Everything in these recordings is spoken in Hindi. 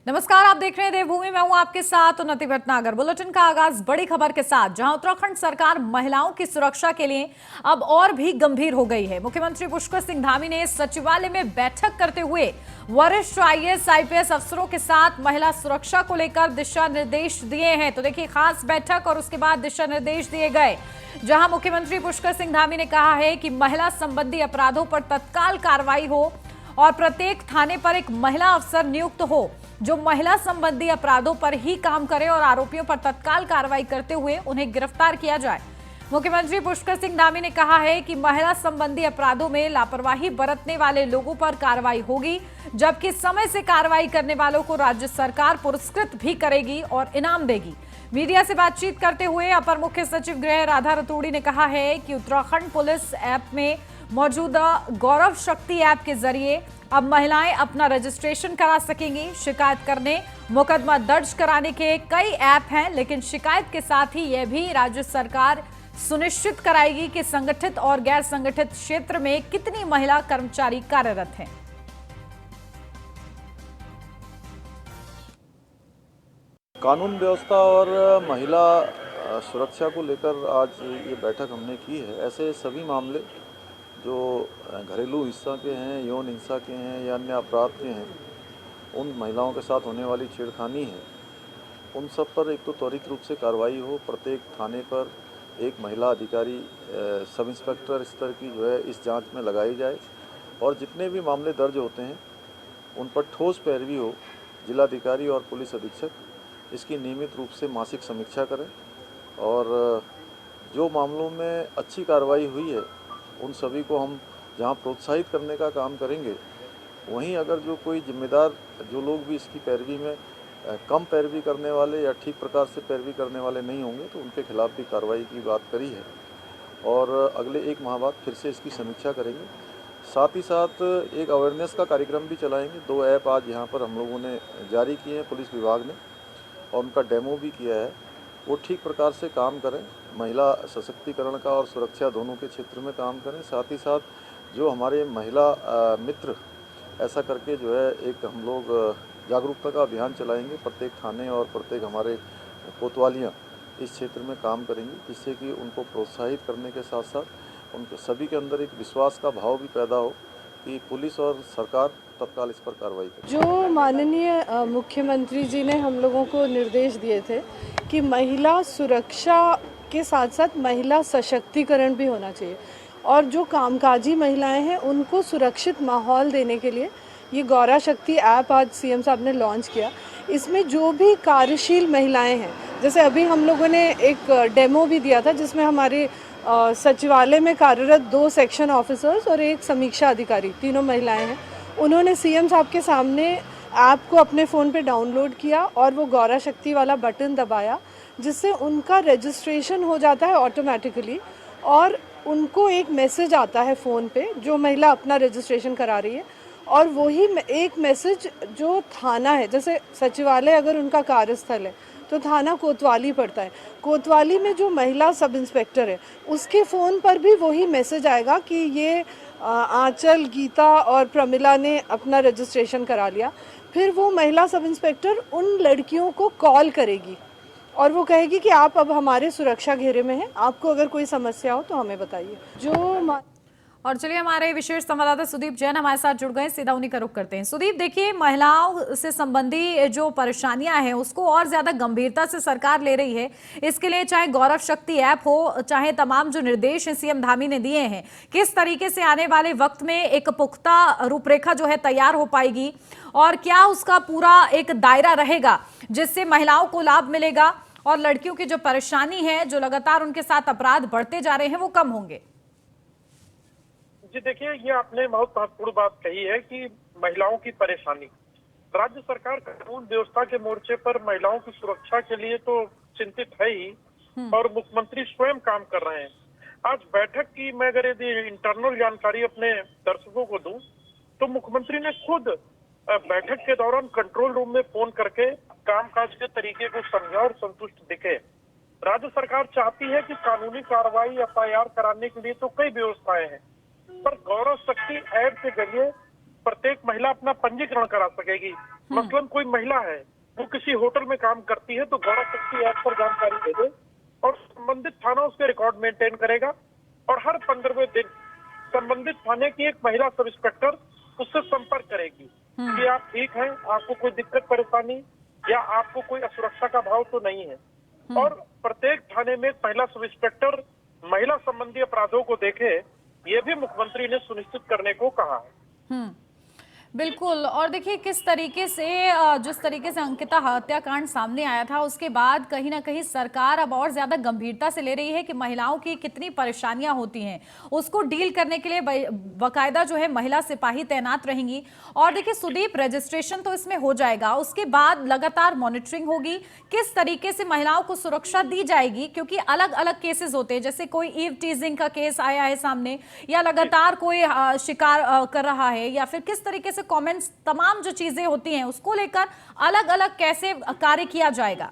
नमस्कार, आप देख रहे हैं देवभूमि। मैं हूं आपके साथ उन्नति भटनागर। बुलेटिन का आगाज बड़ी खबर के साथ, जहां उत्तराखंड सरकार महिलाओं की सुरक्षा के लिए अब और भी गंभीर हो गई है। मुख्यमंत्री पुष्कर सिंह धामी ने सचिवालय में बैठक करते हुए वरिष्ठ आईएएस आईपीएस अफसरों के साथ महिला सुरक्षा को लेकर दिशा निर्देश दिए हैं। तो देखिए, खास बैठक और उसके बाद दिशा निर्देश दिए गए, जहां मुख्यमंत्री पुष्कर सिंह धामी ने कहा है कि महिला संबंधी अपराधों पर तत्काल कार्रवाई हो और प्रत्येक थाने पर एक महिला अफसर नियुक्त हो जो महिला संबंधी अपराधों पर ही काम करे और आरोपियों पर तत्काल कार्रवाई करते हुए उन्हें गिरफ्तार किया जाए। मुख्यमंत्री पुष्कर सिंह धामी ने कहा है कि महिला संबंधी अपराधों में लापरवाही बरतने वाले लोगों पर कार्रवाई होगी, जबकि समय से कार्रवाई करने वालों को राज्य सरकार पुरस्कृत भी करेगी और इनाम देगी। मीडिया से बातचीत करते हुए अपर मुख्य सचिव गृह राधा रतूड़ी ने कहा है कि उत्तराखंड पुलिस ऐप में मौजूदा गौरव शक्ति ऐप के जरिए अब महिलाएं अपना रजिस्ट्रेशन करा सकेंगी। शिकायत करने, मुकदमा दर्ज कराने के कई ऐप हैं, लेकिन शिकायत के साथ ही यह भी राज्य सरकार सुनिश्चित कराएगी कि संगठित और गैर संगठित क्षेत्र में कितनी महिला कर्मचारी कार्यरत हैं। कानून व्यवस्था और महिला सुरक्षा को लेकर आज ये बैठक हमने की है। ऐसे सभी मामले जो घरेलू हिंसा के हैं, यौन हिंसा के हैं या अन्य अपराध के हैं, उन महिलाओं के साथ होने वाली छेड़खानी है, उन सब पर एक तो त्वरित रूप से कार्रवाई हो। प्रत्येक थाने पर एक महिला अधिकारी सब इंस्पेक्टर स्तर की जो है इस जांच में लगाई जाए और जितने भी मामले दर्ज होते हैं उन पर ठोस पैरवी हो। जिलाधिकारी और पुलिस अधीक्षक इसकी नियमित रूप से मासिक समीक्षा करें और जो मामलों में अच्छी कार्रवाई हुई है उन सभी को हम जहां प्रोत्साहित करने का काम करेंगे, वहीं अगर जो कोई जिम्मेदार जो लोग भी इसकी पैरवी में कम पैरवी करने वाले या ठीक प्रकार से पैरवी करने वाले नहीं होंगे तो उनके खिलाफ भी कार्रवाई की बात करी है और अगले एक माह बाद फिर से इसकी समीक्षा करेंगे। साथ ही साथ एक अवेयरनेस का कार्यक्रम भी चलाएंगे। 2 ऐप आज यहाँ पर हम लोगों ने जारी किए हैं पुलिस विभाग ने और उनका डेमो भी किया है। वो ठीक प्रकार से काम करें, महिला सशक्तिकरण का और सुरक्षा दोनों के क्षेत्र में काम करें। साथ ही साथ जो हमारे महिला मित्र ऐसा करके जो है एक हम लोग जागरूकता का अभियान चलाएंगे। प्रत्येक थाने और प्रत्येक हमारे कोतवालियाँ इस क्षेत्र में काम करेंगी, जिससे कि उनको प्रोत्साहित करने के साथ साथ उनको सभी के अंदर एक विश्वास का भाव भी पैदा हो कि पुलिस और सरकार तत्काल इस पर कार्रवाई करे। जो माननीय मुख्यमंत्री जी ने हम लोगों को निर्देश दिए थे कि महिला सुरक्षा के साथ साथ महिला सशक्तिकरण भी होना चाहिए और जो कामकाजी महिलाएं हैं उनको सुरक्षित माहौल देने के लिए ये गौरा शक्ति ऐप आज सीएम साहब ने लॉन्च किया। इसमें जो भी कार्यशील महिलाएं हैं, जैसे अभी हम लोगों ने एक डेमो भी दिया था जिसमें हमारे सचिवालय में कार्यरत 2 सेक्शन ऑफिसर्स और एक समीक्षा अधिकारी, तीनों महिलाएं हैं। उन्होंने सीएम साहब के सामने ऐप को अपने फ़ोन पे डाउनलोड किया और वो गौरा शक्ति वाला बटन दबाया, जिससे उनका रजिस्ट्रेशन हो जाता है ऑटोमेटिकली और उनको एक मैसेज आता है फ़ोन पे जो महिला अपना रजिस्ट्रेशन करा रही है और वही एक मैसेज जो थाना है, जैसे सचिवालय अगर उनका कार्यस्थल है तो थाना कोतवाली पड़ता है, कोतवाली में जो महिला सब इंस्पेक्टर है उसके फ़ोन पर भी वही मैसेज आएगा कि ये आंचल, गीता और प्रमिला ने अपना रजिस्ट्रेशन करा लिया। फिर वो महिला सब इंस्पेक्टर उन लड़कियों को कॉल करेगी और वो कहेगी कि आप अब हमारे सुरक्षा घेरे में हैं, आपको अगर कोई समस्या हो तो हमें बताइए। और चलिए, हमारे विशेष संवाददाता सुदीप जैन हमारे साथ जुड़ गए, सीधा उन्हीं का रुख करते हैं। सुदीप, देखिए, महिलाओं से संबंधी जो परेशानियां हैं उसको और ज्यादा गंभीरता से सरकार ले रही है। इसके लिए चाहे गौरव शक्ति ऐप हो, चाहे तमाम जो निर्देश सीएम धामी ने दिए हैं, किस तरीके से आने वाले वक्त में एक पुख्ता रूपरेखा जो है तैयार हो पाएगी और क्या उसका पूरा एक दायरा रहेगा जिससे महिलाओं को लाभ मिलेगा और लड़कियों की जो परेशानी है, जो लगातार उनके साथ अपराध बढ़ते जा रहे हैं, वो कम होंगे? जी देखिए, ये आपने बहुत महत्वपूर्ण बात कही है कि महिलाओं की परेशानी, राज्य सरकार कानून व्यवस्था के मोर्चे पर महिलाओं की सुरक्षा के लिए तो चिंतित है ही और मुख्यमंत्री स्वयं काम कर रहे हैं। आज बैठक की मैं अगर यदि इंटरनल जानकारी अपने दर्शकों को दूं तो मुख्यमंत्री ने खुद बैठक के दौरान कंट्रोल रूम में फोन करके कामकाज के तरीके को समझा और संतुष्ट दिखे। राज्य सरकार चाहती है कि कानूनी कार्रवाई एफआईआर कराने के लिए तो कई व्यवस्थाएं हैं, पर गौरव शक्ति ऐप के जरिए प्रत्येक महिला अपना पंजीकरण करा सकेगी। मसलन कोई महिला है, वो किसी होटल में काम करती है, तो गौरव शक्ति ऐप पर जानकारी दे दे और संबंधित थाना उसके रिकॉर्ड मेंटेन करेगा और हर 15वें दिन संबंधित थाने की एक महिला सब इंस्पेक्टर उससे संपर्क करेगी कि आप ठीक हैं, आपको कोई दिक्कत परेशानी या आपको कोई असुरक्षा का भाव तो नहीं है। और प्रत्येक थाने में एक महिला सब इंस्पेक्टर महिला संबंधी अपराधों को देखे, ये भी मुख्यमंत्री ने सुनिश्चित करने को कहा है। बिल्कुल। और देखिए किस तरीके से जिस तरीके से अंकिता हत्याकांड सामने आया था, उसके बाद कहीं ना कहीं सरकार अब और ज्यादा गंभीरता से ले रही है कि महिलाओं की कितनी परेशानियां होती हैं, उसको डील करने के लिए बकायदा जो है महिला सिपाही तैनात रहेंगी। और देखिए सुदीप, रजिस्ट्रेशन तो इसमें हो जाएगा, उसके बाद लगातार मॉनिटरिंग होगी, किस तरीके से महिलाओं को सुरक्षा दी जाएगी, क्योंकि अलग अलग केसेस होते हैं, जैसे कोई ईव टीजिंग का केस आया है सामने, या लगातार कोई शिकार कर रहा है, या फिर किस तरीके से कमेंट्स, तमाम जो चीजें होती हैं उसको लेकर अलग अलग कैसे कार्य किया जाएगा।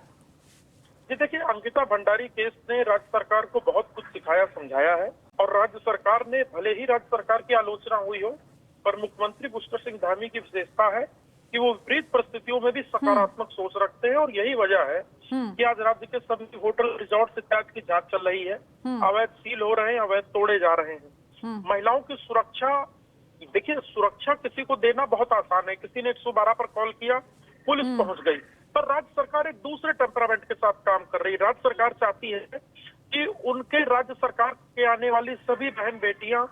जी देखिए, अंकिता भंडारी केस ने राज्य सरकार को बहुत कुछ सिखाया समझाया है और राज्य सरकार ने, भले ही राज्य सरकार की आलोचना हुई हो, पर मुख्यमंत्री पुष्कर सिंह धामी की विशेषता है कि वो विपरीत परिस्थितियों में भी सकारात्मक सोच रखते हैं और यही वजह है कि आज राज्य के सभी होटल रिजॉर्ट से जांच की जांच चल रही है, अवैध सील हो रहे हैं, अवैध तोड़े जा रहे हैं। महिलाओं की सुरक्षा, देखिए सुरक्षा किसी को देना बहुत आसान है, किसी ने 112 पर कॉल किया, पुलिस पहुंच गई, पर राज्य सरकार एक दूसरे टेम्परामेंट के साथ काम कर रही है। राज्य सरकार चाहती है कि उनके राज्य सरकार के आने वाली सभी बहन बेटियां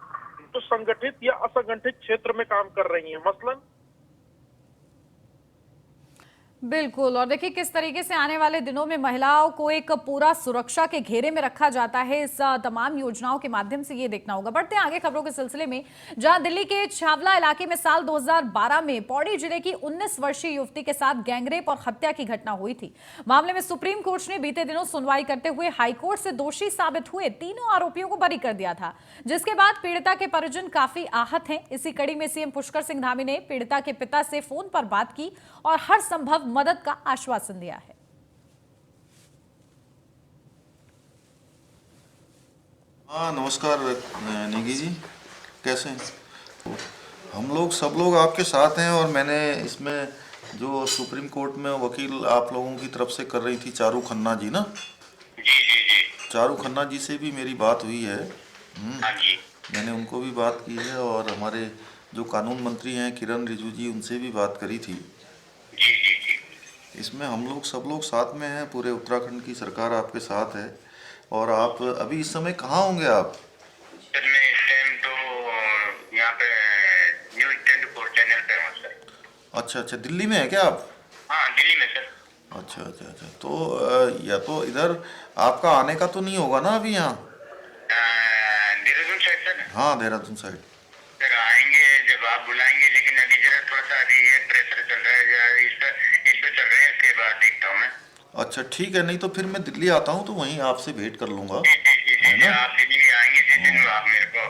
जो संगठित या असंगठित क्षेत्र में काम कर रही हैं, मसलन बिल्कुल। और देखिए किस तरीके से आने वाले दिनों में महिलाओं को एक पूरा सुरक्षा के घेरे में रखा जाता है, इस तमाम योजनाओं के माध्यम से ये देखना होगा। बढ़ते हैं आगे खबरों के सिलसिले में, जहां दिल्ली के छावला इलाके में साल 2012 में पौड़ी जिले की 19 वर्षीय युवती के साथ गैंगरेप और हत्या की घटना हुई थी। मामले में सुप्रीम कोर्ट ने बीते दिनों सुनवाई करते हुए हाईकोर्ट से दोषी साबित हुए तीनों आरोपियों को बरी कर दिया था, जिसके बाद पीड़िता के परिजन काफी आहत हैं। इसी कड़ी में सीएम पुष्कर सिंह धामी ने पीड़िता के पिता से फोन पर बात की और हर संभव मदद का आश्वासन दिया है। हाँ नमस्कार निगी जी, कैसे हैं? हम लोग सब लोग आपके साथ हैं और मैंने इसमें जो सुप्रीम कोर्ट में वकील आप लोगों की तरफ से कर रही थी चारू खन्ना जी ना, जी चारू खन्ना जी से भी मेरी बात हुई है। मैंने उनको भी बात की है और हमारे जो कानून मंत्री हैं किरण रिजिजू जी, उनसे भी बात करी थी। इसमें हम लोग सब लोग साथ में हैं, पूरे उत्तराखंड की सरकार आपके साथ है। और आप अभी इस समय कहाँ होंगे आप? सर मैं इस टाइम तो यहाँ पे न्यूज़ 24 चैनल पे हूँ सर। अच्छा, दिल्ली में है क्या आप? हाँ दिल्ली में सर। अच्छा, तो या तो इधर आपका आने का तो नहीं होगा ना अभी यहाँ? Dehradun side sir. हाँ देहरादून साइड। सर आएंगे जब आप बुलाएंगे, लेकिन अभी जरा थोड़ा सा अभी ये प्रेशर चल रहा है, इस पे चल रहे हैं, इसके बाद देखता हूँ मैं। अच्छा ठीक है, नहीं तो फिर मैं दिल्ली आता हूँ तो वहीं आपसे भेंट कर लूँगा, है ना? आप दिल्ली आएंगे जिस दिन आप मेरे को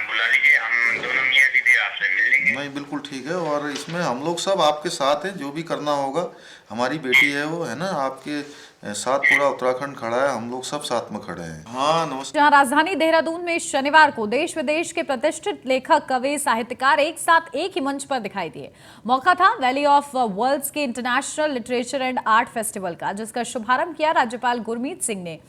बुला लीजिए, हम दोनों मियाँ बीवी आपसे मिल लेंगे। नहीं बिल्कुल ठीक है। और इसमें हम लोग सब आपके साथ हैं, जो भी करना होगा, हमारी बेटी है वो, है ना, आपके साथ पूरा उत्तराखंड खड़ा है, हम लोग सब साथ में खड़े हैं। हाँ नमस्कार। जहां राजधानी देहरादून में शनिवार को देश विदेश के प्रतिष्ठित लेखक, कवि, साहित्यकार एक साथ एक ही मंच पर दिखाई दिए। मौका था वैली ऑफ वर्ल्ड्स के international literature and art festival का, जिसका शुभारंभ किया राज्यपाल गुरमीत सिंह ने।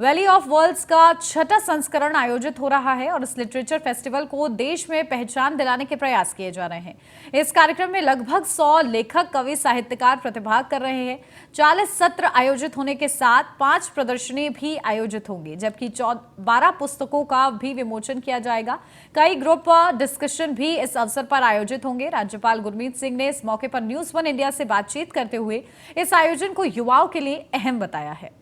वैली ऑफ वर्ल्ड्स का 6वां संस्करण आयोजित हो रहा है और इस लिटरेचर फेस्टिवल को देश में पहचान दिलाने के प्रयास किए जा रहे हैं। इस कार्यक्रम में लगभग 100 लेखक, कवि, साहित्यकार प्रतिभाग कर रहे हैं। 40 सत्र आयोजित होने के साथ 5 प्रदर्शनी भी आयोजित होंगी, जबकि 12 पुस्तकों का भी विमोचन किया जाएगा। कई ग्रुप डिस्कशन भी इस अवसर पर आयोजित होंगे। राज्यपाल गुरमीत सिंह ने इस मौके पर न्यूज़ 1 इंडिया से बातचीत करते हुए इस आयोजन को युवाओं के लिए अहम बताया है।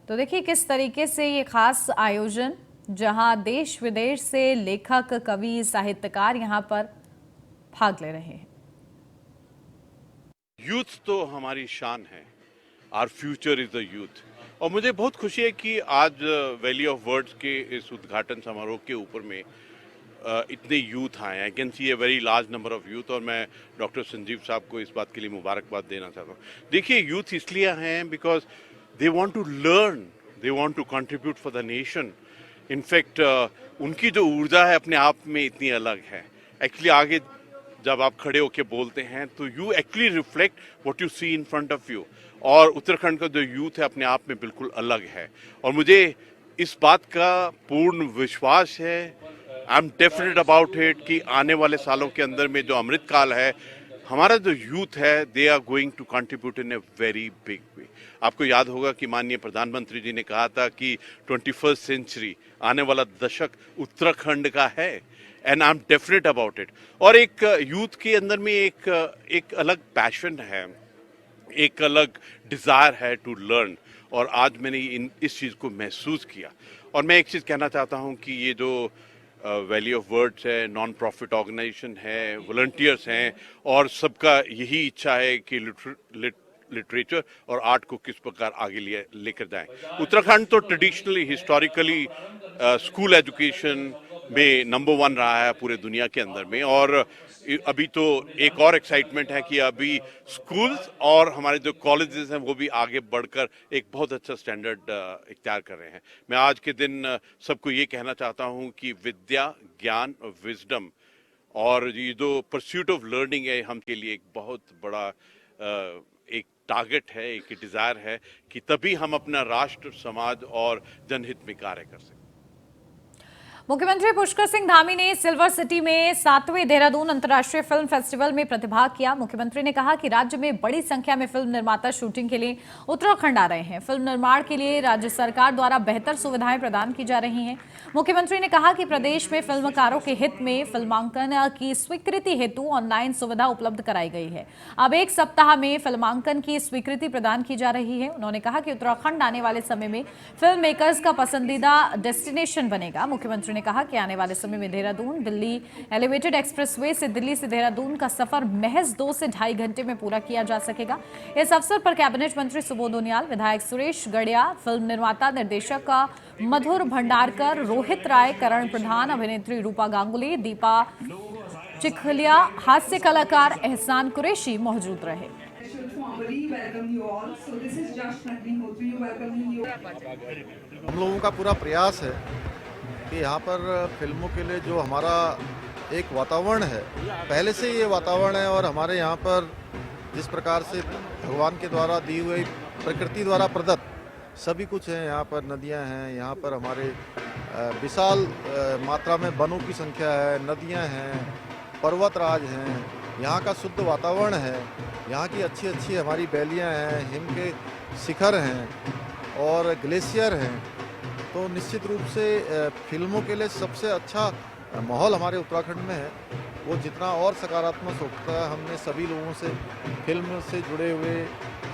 तो देखिए किस तरीके से ये खास आयोजन, जहां देश विदेश से लेखक, कवि, साहित्यकार यहां पर भाग ले रहे हैं। यूथ तो हमारी शान है, our future is the youth. और मुझे बहुत खुशी है कि आज वैली ऑफ वर्ड्स के इस उद्घाटन समारोह के ऊपर में इतने यूथ आए हैं। I can see a very large number of youth, और मैं डॉक्टर संजीव साहब को इस बात के लिए मुबारकबाद देना चाहता हूँ। देखिए, यूथ इसलिए हैं because they want to learn, they want to contribute for the nation. In fact उनकी जो ऊर्जा है अपने आप में इतनी अलग है। एक्चुअली आगे जब आप खड़े होकर बोलते हैं तो you actually reflect what you see in front of you. और उत्तराखंड का जो यूथ है अपने आप में बिल्कुल अलग है, और मुझे इस बात का पूर्ण विश्वास है, I am definite about it, कि आने वाले सालों के अंदर में जो अमृत काल है, हमारा जो यूथ है they are going to contribute in a very big way. आपको याद होगा कि माननीय प्रधानमंत्री जी ने कहा था कि 21st सेंचुरी, आने वाला दशक उत्तराखंड का है, and I am definite about it. और एक यूथ के अंदर में एक अलग पैशन है, एक अलग डिज़ायर है टू लर्न, और आज मैंने इस चीज़ को महसूस किया। और मैं एक चीज़ कहना चाहता हूँ कि ये जो वैली ऑफ वर्ड्स है, नॉन प्रॉफिट ऑर्गेनाइजेशन है, वॉलंटियर्स हैं, और सबका यही इच्छा है कि लिटरेचर और आर्ट को किस प्रकार आगे लेकर जाएं। उत्तराखंड तो ट्रेडिशनली, हिस्टोरिकली स्कूल एजुकेशन में नंबर 1 रहा है पूरे दुनिया के अंदर में, और अभी तो एक और एक्साइटमेंट है कि अभी स्कूल्स और हमारे जो कॉलेजेस हैं वो भी आगे बढ़कर एक बहुत अच्छा स्टैंडर्ड इख्तियार कर रहे हैं। मैं आज के दिन सबको ये कहना चाहता हूँ कि विद्या, ज्ञान और विजडम और ये जो परस्यूट ऑफ लर्निंग है हम के लिए एक बहुत बड़ा एक टारगेट है, एक डिज़ायर है, कि तभी हम अपना राष्ट्र, समाज और जनहित में कार्य कर सकते हैं। मुख्यमंत्री पुष्कर सिंह धामी ने सिल्वर सिटी में 7वें देहरादून अंतर्राष्ट्रीय फिल्म फेस्टिवल में प्रतिभाग किया। मुख्यमंत्री ने कहा कि राज्य में बड़ी संख्या में फिल्म निर्माता शूटिंग के लिए उत्तराखंड आ रहे हैं। फिल्म निर्माण के लिए राज्य सरकार द्वारा बेहतर सुविधाएं प्रदान की जा रही हैं। मुख्यमंत्री ने कहा कि प्रदेश में फिल्मकारों के हित में फिल्मांकन की स्वीकृति हेतु ऑनलाइन सुविधा उपलब्ध कराई गई है। अब 1 सप्ताह में फिल्मांकन की स्वीकृति प्रदान की जा रही है। उन्होंने कहा कि उत्तराखंड आने वाले समय में फिल्म मेकर्स का पसंदीदा डेस्टिनेशन बनेगा। मुख्यमंत्री ने कहा कि आने वाले समय में देहरादून दिल्ली एलिवेटेड एक्सप्रेसवे से दिल्ली से देहरादून का सफर महज 2 से ढाई घंटे में पूरा किया जा सकेगा। इस अवसर पर कैबिनेट मंत्री सुबोध उनियाल, विधायक सुरेश गड़िया, फिल्म निर्माता निर्देशक मधुर भंडारकर, रोहित राय, करण प्रधान, अभिनेत्री रूपा गांगुली, दीपा चिखलिया, हास्य कलाकार एहसान कुरैशी मौजूद रहे। हम लोगों का पूरा प्रयास है कि यहाँ पर फिल्मों के लिए जो हमारा एक वातावरण है, पहले से ये वातावरण है, और हमारे यहाँ पर जिस प्रकार से भगवान के द्वारा दी हुई प्रकृति द्वारा प्रदत्त सभी कुछ है। यहाँ पर नदियाँ हैं, यहाँ पर हमारे विशाल मात्रा में वनों की संख्या है, नदियाँ हैं, पर्वतराज हैं, यहाँ का शुद्ध वातावरण है, यहाँ की अच्छी अच्छी हमारी वैलियाँ हैं, हिम के शिखर हैं और ग्लेशियर हैं। तो निश्चित रूप से फिल्मों के लिए सबसे अच्छा माहौल हमारे उत्तराखंड में है। वो जितना और सकारात्मक होता है, हमने सभी लोगों से, फिल्म से जुड़े हुए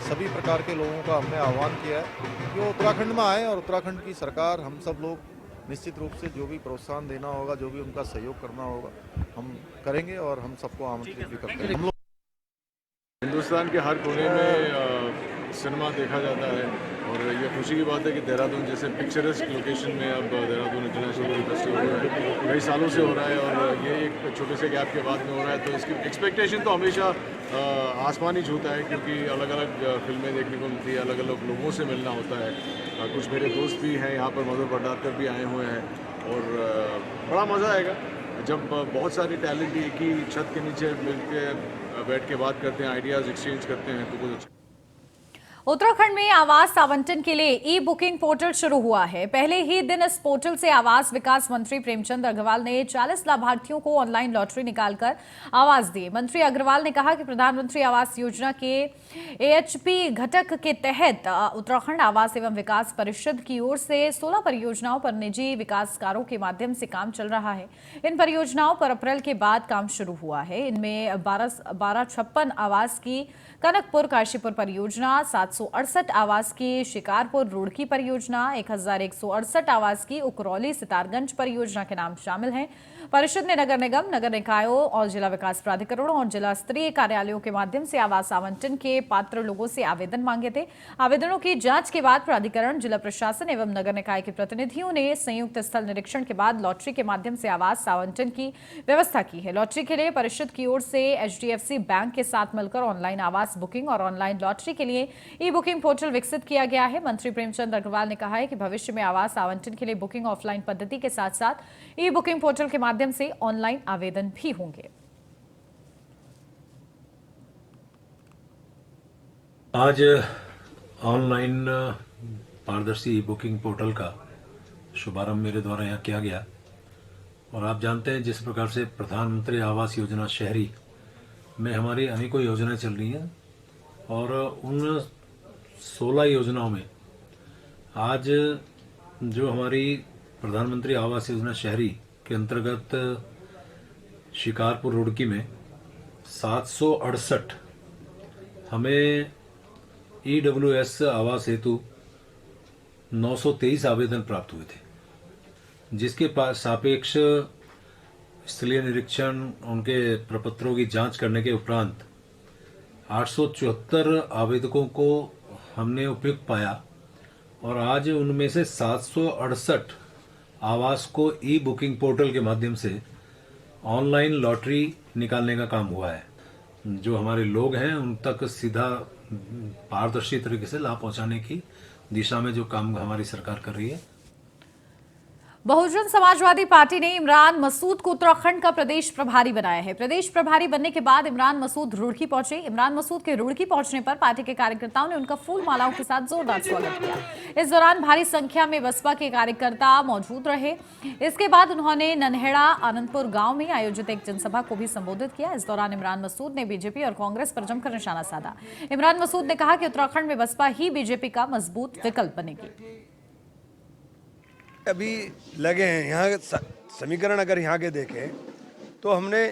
सभी प्रकार के लोगों का हमने आह्वान किया है कि वो उत्तराखंड में आए, और उत्तराखंड की सरकार, हम सब लोग निश्चित रूप से जो भी प्रोत्साहन देना होगा, जो भी उनका सहयोग करना होगा, हम करेंगे, और हम सबको आमंत्रित भी करते हैं। हम लोग हिंदुस्तान के हर कोने में सिनेमा देखा जाता है, और ये खुशी की बात है कि देहरादून जैसे पिक्चरस्क लोकेशन में अब देहरादून इंटरनेशनल फिल्म फेस्टिवल कई सालों से हो रहा है, और ये एक छोटे से गैप के बाद में हो रहा है। तो इसकी एक्सपेक्टेशन तो हमेशा आसमान ही छूता है, क्योंकि अलग अलग फिल्में देखने को मिलती है, अलग अलग लोगों से मिलना होता है। कुछ मेरे दोस्त भी हैं यहाँ पर, मधुर भंडारकर भी आए हुए हैं, और बड़ा मज़ा आएगा जब बहुत सारे टैलेंट एक ही छत के नीचे मिल के बैठ के बात करते हैं, आइडियाज़ एक्सचेंज करते हैं, तो कुछ अच्छा। उत्तराखंड में आवास आवंटन के लिए ई बुकिंग पोर्टल शुरू हुआ है। पहले ही दिन इस पोर्टल से आवास विकास मंत्री प्रेमचंद अग्रवाल ने 40 लाभार्थियों को ऑनलाइन लॉटरी निकालकर आवास दिए। मंत्री अग्रवाल ने कहा कि प्रधानमंत्री आवास योजना के AHP घटक के तहत उत्तराखंड आवास एवं विकास परिषद की ओर से 16 परियोजनाओं पर निजी विकासकारों के माध्यम से काम चल रहा है। इन परियोजनाओं पर अप्रैल के बाद काम शुरू हुआ है। इनमें 1256 आवास की कनकपुर काशीपुर परियोजना, 7 768 आवास की शिकारपुर रुड़की परियोजना, 1168 आवास की उकरौली सितारगंज परियोजना के नाम शामिल हैं। परिषद ने नगर निगम, नगर निकायों और जिला विकास प्राधिकरणों और जिला स्तरीय कार्यालयों के माध्यम से आवास आवंटन के पात्र लोगों से आवेदन मांगे थे। आवेदनों की जांच के बाद प्राधिकरण, जिला प्रशासन एवं नगर निकाय के प्रतिनिधियों ने संयुक्त स्थल निरीक्षण के बाद लॉटरी के माध्यम से आवास आवंटन की व्यवस्था की है। लॉटरी के लिए परिषद की ओर से HDFC बैंक के साथ मिलकर ऑनलाइन आवास बुकिंग और ऑनलाइन लॉटरी के लिए ई-बुकिंग पोर्टल विकसित किया गया है। मंत्री प्रेमचंद अग्रवाल ने कहा है कि भविष्य में आवास आवंटन के लिए बुकिंग ऑफलाइन पद्धति के साथ साथ ई-बुकिंग पोर्टल के माध्यम से ऑनलाइन आवेदन भी होंगे। आज ऑनलाइन पारदर्शी ई बुकिंग पोर्टल का शुभारंभ मेरे द्वारा यहाँ किया गया और आप जानते हैं जिस प्रकार से प्रधानमंत्री आवास योजना शहरी में हमारी अनेकों योजनाएं चल रही हैं और उन 16 योजनाओं में आज जो हमारी प्रधानमंत्री आवास योजना शहरी के अंतर्गत शिकारपुर रुड़की में 768 हमें EWS आवास हेतु 923 आवेदन प्राप्त हुए थे, जिसके सापेक्ष स्थलीय निरीक्षण, उनके प्रपत्रों की जांच करने के उपरांत 874 आवेदकों को हमने उपयुक्त पाया और आज उनमें से 768 आवास को ई बुकिंग पोर्टल के माध्यम से ऑनलाइन लॉटरी निकालने का काम हुआ है। जो हमारे लोग हैं उन तक सीधा पारदर्शी तरीके से लाभ पहुंचाने की दिशा में जो काम हमारी सरकार कर रही है। बहुजन समाजवादी पार्टी ने इमरान मसूद को उत्तराखंड का प्रदेश प्रभारी बनाया है। प्रदेश प्रभारी बनने के बाद इमरान मसूद रुड़की पहुंचे। इमरान मसूद के रुड़की पहुंचने पर पार्टी के कार्यकर्ताओं ने उनका फूल मालाओं के साथ जोरदार स्वागत किया। इस दौरान भारी संख्या में बसपा के कार्यकर्ता मौजूद रहे। इसके बाद उन्होंने नन्हेड़ा आनंदपुर गांव में आयोजित एक जनसभा को भी संबोधित किया। इस दौरान इमरान मसूद ने बीजेपी और कांग्रेस पर जमकर निशाना साधा। इमरान मसूद ने कहा कि उत्तराखंड में बसपा ही बीजेपी का मजबूत विकल्प बनेगी। अभी लगे हैं यहाँ समीकरण अगर यहाँ के देखें तो हमने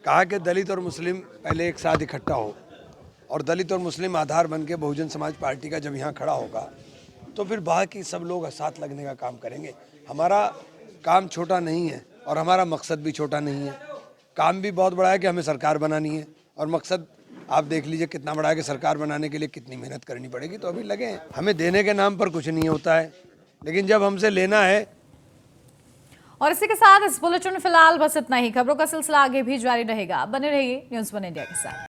कहा कि दलित और मुस्लिम पहले एक साथ इकट्ठा हो और दलित और मुस्लिम आधार बन के बहुजन समाज पार्टी का जब यहाँ खड़ा होगा तो फिर बाकी सब लोग साथ लगने का काम करेंगे। हमारा काम छोटा नहीं है और हमारा मकसद भी छोटा नहीं है। काम भी बहुत बड़ा है कि हमें सरकार बनानी है और मकसद आप देख लीजिए कितना बड़ा है कि सरकार बनाने के लिए कितनी मेहनत करनी पड़ेगी। तो अभी लगे हैं। हमें देने के नाम पर कुछ नहीं होता है, लेकिन जब हमसे लेना है। और इसी के साथ इस बुलेटिन में फिलहाल बस इतना ही। खबरों का सिलसिला आगे भी जारी रहेगा। बने रहिए न्यूज़ 1 इंडिया के साथ।